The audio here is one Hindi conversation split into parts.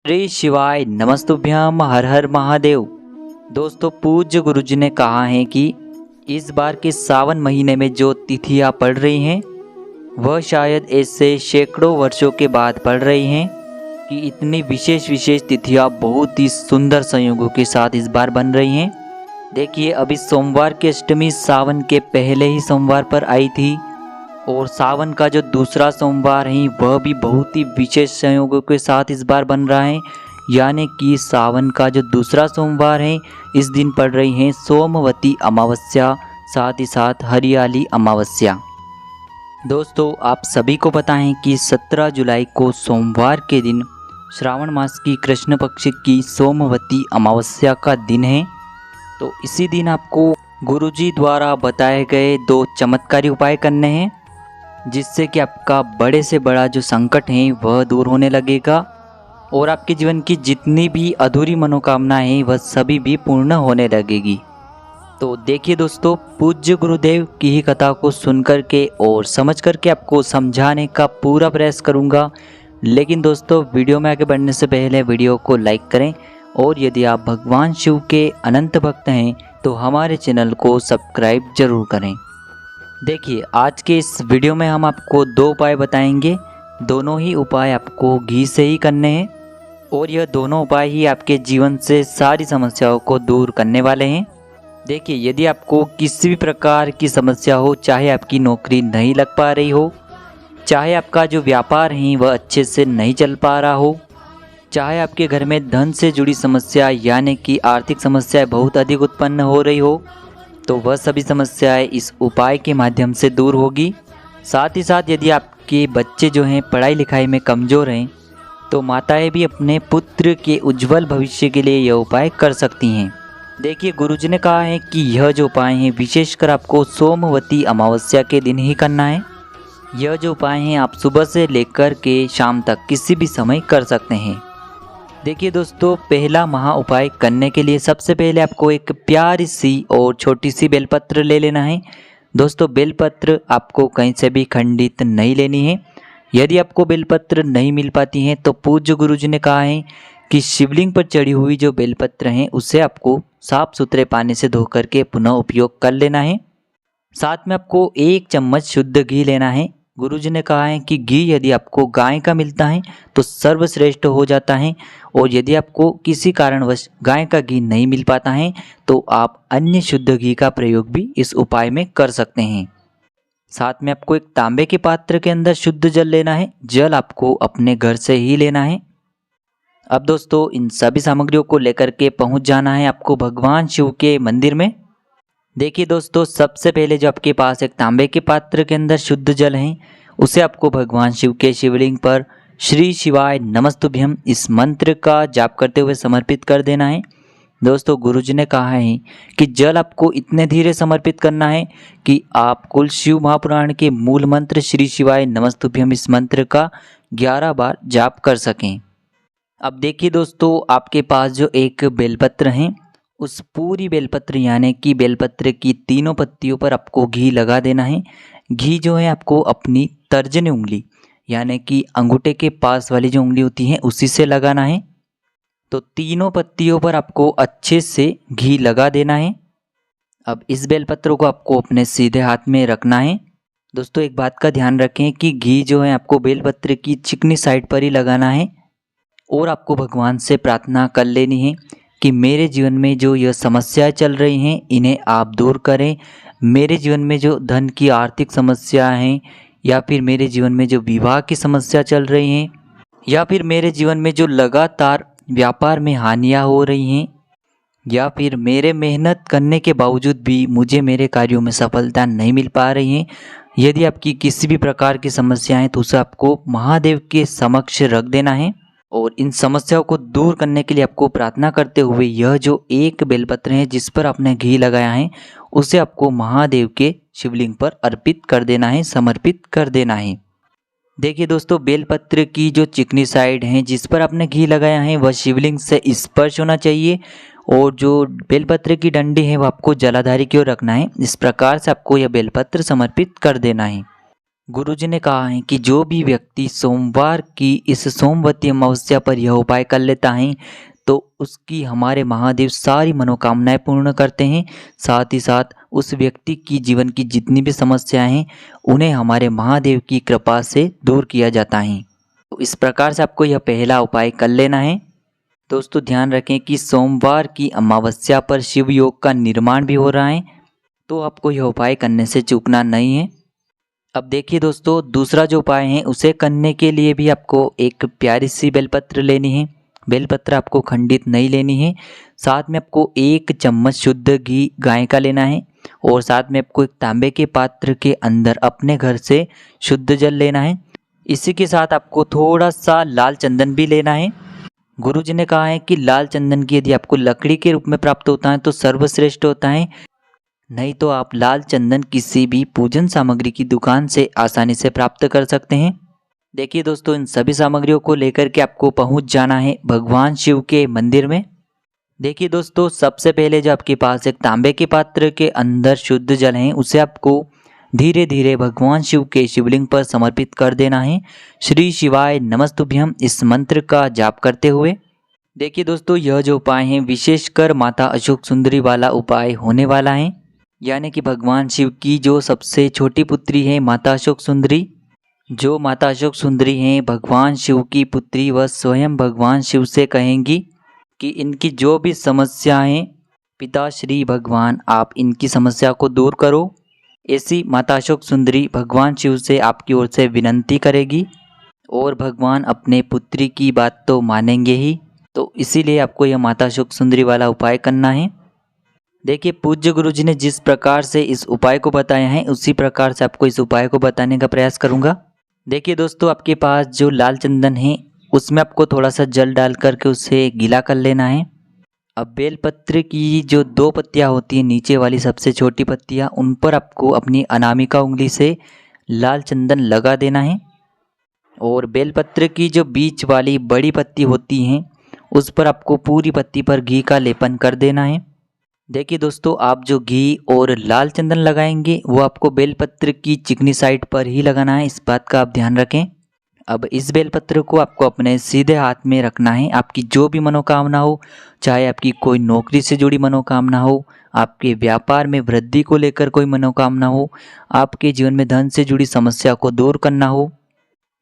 श्री शिवाय नमस्तुभ्यम हर हर महादेव। दोस्तों, पूज्य गुरुजी ने कहा है कि इस बार के सावन महीने में जो तिथियां पड़ रही हैं वह शायद ऐसे सैकड़ों वर्षों के बाद पड़ रही हैं कि इतनी विशेष तिथियां बहुत ही सुंदर संयोगों के साथ इस बार बन रही हैं। देखिए, अभी सोमवार की अष्टमी सावन के पहले ही सोमवार पर आई थी और सावन का जो दूसरा सोमवार है वह भी बहुत ही विशेष संयोगों के साथ इस बार बन रहा है। यानी कि सावन का जो दूसरा सोमवार है इस दिन पड़ रही है सोमवती अमावस्या, साथ ही साथ हरियाली अमावस्या। दोस्तों, आप सभी को पता है कि 17 जुलाई को सोमवार के दिन श्रावण मास की कृष्ण पक्ष की सोमवती अमावस्या का दिन है। तो इसी दिन आपको गुरुजी द्वारा बताए गए 2 चमत्कारी उपाय करने हैं जिससे कि आपका बड़े से बड़ा जो संकट है वह दूर होने लगेगा और आपके जीवन की जितनी भी अधूरी मनोकामनाएं हैं वह सभी भी पूर्ण होने लगेगी। तो देखिए दोस्तों, पूज्य गुरुदेव की ही कथा को सुनकर के और समझ करके आपको समझाने का पूरा प्रयास करूंगा। लेकिन दोस्तों, वीडियो में आगे बढ़ने से पहले वीडियो को लाइक करें और यदि आप भगवान शिव के अनंत भक्त हैं तो हमारे चैनल को सब्सक्राइब जरूर करें। देखिए, आज के इस वीडियो में हम आपको 2 उपाय बताएंगे। दोनों ही उपाय आपको घी से ही करने हैं और यह दोनों उपाय ही आपके जीवन से सारी समस्याओं को दूर करने वाले हैं। देखिए, यदि आपको किसी भी प्रकार की समस्या हो, चाहे आपकी नौकरी नहीं लग पा रही हो, चाहे आपका जो व्यापार है वह अच्छे से नहीं चल पा रहा हो, चाहे आपके घर में धन से जुड़ी समस्या यानी कि आर्थिक समस्याएं बहुत अधिक उत्पन्न हो रही हो, तो वह सभी समस्याएं इस उपाय के माध्यम से दूर होगी। साथ ही साथ यदि आपके बच्चे जो हैं पढ़ाई लिखाई में कमज़ोर हैं तो माताएं भी अपने पुत्र के उज्जवल भविष्य के लिए यह उपाय कर सकती हैं। देखिए, गुरुजी ने कहा है कि यह जो उपाय हैं विशेषकर आपको सोमवती अमावस्या के दिन ही करना है। यह जो उपाय हैं आप सुबह से लेकर के शाम तक किसी भी समय कर सकते हैं। देखिए दोस्तों, पहला महा उपाय करने के लिए सबसे पहले आपको एक प्यारी सी और छोटी सी बेलपत्र ले लेना है। दोस्तों, बेलपत्र आपको कहीं से भी खंडित नहीं लेनी है। यदि आपको बेलपत्र नहीं मिल पाती हैं तो पूज्य गुरुजी ने कहा है कि शिवलिंग पर चढ़ी हुई जो बेलपत्र हैं उसे आपको साफ सुथरे पानी से धो करके पुनः उपयोग कर लेना है। साथ में आपको 1 चम्मच शुद्ध घी लेना है। गुरुजी ने कहा है कि घी यदि आपको गाय का मिलता है तो सर्वश्रेष्ठ हो जाता है और यदि आपको किसी कारणवश गाय का घी नहीं मिल पाता है तो आप अन्य शुद्ध घी का प्रयोग भी इस उपाय में कर सकते हैं। साथ में आपको एक तांबे के पात्र के अंदर शुद्ध जल लेना है। जल आपको अपने घर से ही लेना है। अब दोस्तों, इन सभी सामग्रियों को लेकर के पहुंच जाना है आपको भगवान शिव के मंदिर में। देखिए दोस्तों, सबसे पहले जो आपके पास एक तांबे के पात्र के अंदर शुद्ध जल है उसे आपको भगवान शिव के शिवलिंग पर श्री शिवाय नमस्तुभ्यम इस मंत्र का जाप करते हुए समर्पित कर देना है। दोस्तों, गुरुजी ने कहा है कि जल आपको इतने धीरे समर्पित करना है कि आप कुल शिव महापुराण के मूल मंत्र श्री शिवाय नमस्तुभ्यम इस मंत्र का 11 बार जाप कर सकें। अब देखिए दोस्तों, आपके पास जो एक बेलपत्र है उस पूरी बेलपत्र यानी कि बेलपत्र की तीनों पत्तियों पर आपको घी लगा देना है। घी जो है आपको अपनी तर्जनी उंगली यानी कि अंगूठे के पास वाली जो उंगली होती है उसी से लगाना है। तो तीनों पत्तियों पर आपको अच्छे से घी लगा देना है। अब इस बेलपत्र को आपको अपने सीधे हाथ में रखना है। दोस्तों, एक बात का ध्यान रखें कि घी जो है आपको बेलपत्र की चिकनी साइड पर ही लगाना है और आपको भगवान से प्रार्थना कर लेनी है कि मेरे जीवन में जो यह समस्याएं चल रही हैं इन्हें आप दूर करें। मेरे जीवन में जो धन की आर्थिक समस्याएं हैं या फिर मेरे जीवन में जो विवाह की समस्या चल रही हैं या फिर मेरे जीवन में जो लगातार व्यापार में हानियां हो रही हैं या फिर मेरे मेहनत करने के बावजूद भी मुझे मेरे कार्यों में सफलता नहीं मिल पा रही है, यदि आपकी किसी भी प्रकार की समस्याएं तो उसे आपको महादेव के समक्ष रख देना है और इन समस्याओं को दूर करने के लिए आपको प्रार्थना करते हुए यह जो एक बेलपत्र है जिस पर आपने घी लगाया है उसे आपको महादेव के शिवलिंग पर अर्पित कर देना है, समर्पित कर देना है। देखिए दोस्तों, बेलपत्र की जो चिकनी साइड है जिस पर आपने घी लगाया है वह शिवलिंग से स्पर्श होना चाहिए और जो बेलपत्र की डंडी है वह आपको जलाधारी की ओर रखना है। इस प्रकार से आपको यह बेलपत्र समर्पित कर देना है। गुरुजी ने कहा है कि जो भी व्यक्ति सोमवार की इस सोमवती अमावस्या पर यह उपाय कर लेता है तो उसकी हमारे महादेव सारी मनोकामनाएं पूर्ण करते हैं। साथ ही साथ उस व्यक्ति की जीवन की जितनी भी समस्याएं हैं उन्हें हमारे महादेव की कृपा से दूर किया जाता है। तो इस प्रकार से आपको यह पहला उपाय कर लेना है। दोस्तों ध्यान रखें कि सोमवार की अमावस्या पर शिव योग का निर्माण भी हो रहा है, तो आपको यह उपाय करने से चूकना नहीं है। अब देखिए दोस्तों, दूसरा जो उपाय है उसे करने के लिए भी आपको एक प्यारी सी बेलपत्र लेनी है। बेलपत्र आपको खंडित नहीं लेनी है। साथ में आपको 1 चम्मच शुद्ध घी गाय का लेना है और साथ में आपको एक तांबे के पात्र के अंदर अपने घर से शुद्ध जल लेना है। इसी के साथ आपको थोड़ा सा लाल चंदन भी लेना है। गुरुजी ने कहा है कि लाल चंदन की यदि आपको लकड़ी के रूप में प्राप्त होता है तो सर्वश्रेष्ठ होता है, नहीं तो आप लाल चंदन किसी भी पूजन सामग्री की दुकान से आसानी से प्राप्त कर सकते हैं। देखिए दोस्तों, इन सभी सामग्रियों को लेकर के आपको पहुंच जाना है भगवान शिव के मंदिर में। देखिए दोस्तों, सबसे पहले जो आपके पास एक तांबे के पात्र के अंदर शुद्ध जल है उसे आपको धीरे धीरे भगवान शिव के शिवलिंग पर समर्पित कर देना है। श्री शिवाय नमस्तुभ्यम इस मंत्र का जाप करते हुए। देखिए दोस्तों, यह जो उपाय है विशेषकर माता अशोक सुंदरी वाला उपाय होने वाला है, यानी कि भगवान शिव की जो सबसे छोटी पुत्री है माता अशोक सुंदरी, जो माता अशोक सुंदरी हैं भगवान शिव की पुत्री, वह स्वयं भगवान शिव से कहेंगी कि इनकी जो भी समस्याएं पिता श्री भगवान आप इनकी समस्या को दूर करो। ऐसी माता अशोक सुंदरी भगवान शिव से आपकी ओर से विनंती करेगी और भगवान अपने पुत्री की बात तो मानेंगे ही, तो इसीलिए आपको यह माता अशोक सुंदरी वाला उपाय करना है। देखिए, पूज्य गुरुजी ने जिस प्रकार से इस उपाय को बताया है उसी प्रकार से आपको इस उपाय को बताने का प्रयास करूँगा। देखिए दोस्तों, आपके पास जो लाल चंदन है उसमें आपको थोड़ा सा जल डाल करके उसे गीला कर लेना है। अब बेलपत्र की जो 2 पत्तियां होती हैं, नीचे वाली सबसे छोटी पत्तियां, उन पर आपको अपनी अनामिका उंगली से लाल चंदन लगा देना है और बेलपत्र की जो बीच वाली बड़ी पत्ती होती हैं उस पर आपको पूरी पत्ती पर घी का लेपन कर देना है। देखिए दोस्तों, आप जो घी और लाल चंदन लगाएंगे वो आपको बेलपत्र की चिकनी साइड पर ही लगाना है, इस बात का आप ध्यान रखें। अब इस बेलपत्र को आपको अपने सीधे हाथ में रखना है। आपकी जो भी मनोकामना हो, चाहे आपकी कोई नौकरी से जुड़ी मनोकामना हो, आपके व्यापार में वृद्धि को लेकर कोई मनोकामना हो, आपके जीवन में धन से जुड़ी समस्या को दूर करना हो,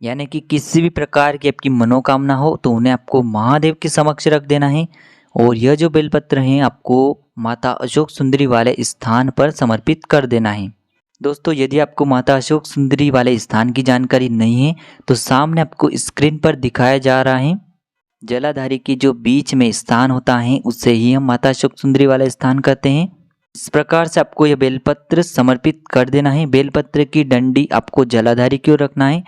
यानी कि किसी भी प्रकार की आपकी मनोकामना हो तो उन्हें आपको महादेव के समक्ष रख देना है। और यह जो बेलपत्र हैं आपको माता अशोक सुंदरी वाले स्थान पर समर्पित कर देना है। दोस्तों, यदि आपको माता अशोक सुंदरी वाले स्थान की जानकारी नहीं है तो सामने आपको स्क्रीन पर दिखाया जा रहा है, जलाधारी की जो बीच में स्थान होता है उसे ही हम माता अशोक सुंदरी वाला स्थान कहते हैं। इस प्रकार से आपको यह बेलपत्र समर्पित कर देना है। बेलपत्र की डंडी आपको जलाधारी की ओर रखना है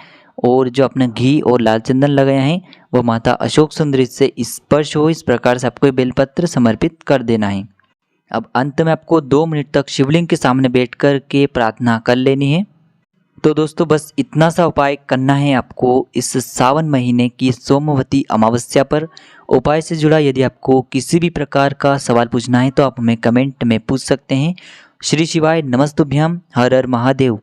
और जो अपने घी और लाल चंदन लगाया है वो माता अशोक सुंदरी से स्पर्श हो, इस प्रकार से आपको ये बेलपत्र समर्पित कर देना है। अब अंत में आपको 2 मिनट तक शिवलिंग के सामने बैठ कर के प्रार्थना कर लेनी है। तो दोस्तों, बस इतना सा उपाय करना है आपको इस सावन महीने की सोमवती अमावस्या पर। उपाय से जुड़ा यदि आपको किसी भी प्रकार का सवाल पूछना है तो आप हमें कमेंट में पूछ सकते हैं। श्री शिवाय नमस्तुभ्यम। हर हर महादेव।